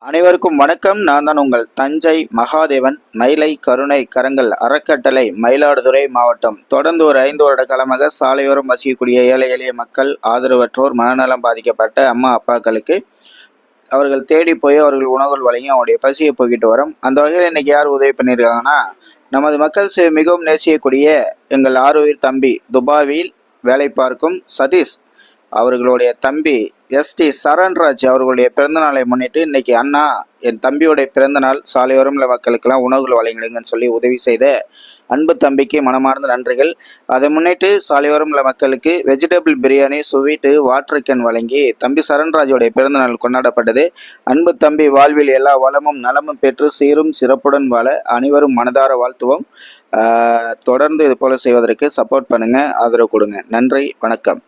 அனைவருக்கும் வணக்கம். நான் தான் உங்கள் தஞ்சை மகாதேவன். மயிலை கருணை கரங்கள் அறக்கட்டளை, மயிலாடுதுறை மாவட்டம். தொடர்ந்து ஒரு 5 வருட காலமாக சாலையோரம் வசிக்கக்கூடிய ஏழை எளிய மக்கள், ஆதரவற்றோர், மனநலம் பாதிக்கப்பட்ட அம்மா அப்பாக்களுக்கு அவர்கள் தேடி போய் அவர்கள் உணவுகள் வழங்கி அவங்களுடைய பசியை போக்கிட்டு வரோம். அந்த வகையில் இன்னைக்கு யார் உதவி பண்ணியிருக்காங்கன்னா, நமது மக்கள் மிகவும் நேசிக்கக்கூடிய எங்கள் ஆறுயிர் தம்பி, துபாயில் வேலை பார்க்கும் சதீஷ் அவர்களுடைய தம்பி எஸ்டி சரண்ராஜ் அவர்களுடைய பிறந்தநாளை முன்னிட்டு இன்னைக்கு அண்ணா, என் தம்பியோடைய பிறந்தநாள், சாலையோரம் உள்ள மக்களுக்கெல்லாம் உணவுகள் வழங்கிடுங்கன்னு சொல்லி உதவி செய்த அன்பு தம்பிக்கு மனமார்ந்த நன்றிகள். அதை முன்னிட்டு சாலையோரம் உள்ள மக்களுக்கு vegetable biryani, sweet, water can வழங்கி தம்பி சரண்ராஜோடைய பிறந்தநாள் கொண்டாடப்பட்டது. அன்பு தம்பி வாழ்வில் எல்லா வளமும் நலமும் பெற்று சீரும் சிறப்புடன் வாழ அனைவரும் மனதார வாழ்த்துவோம். தொடர்ந்து இது போல செய்வதற்கு சப்போர்ட் பண்ணுங்க, ஆதரவு கொடுங்க. நன்றி, வணக்கம்.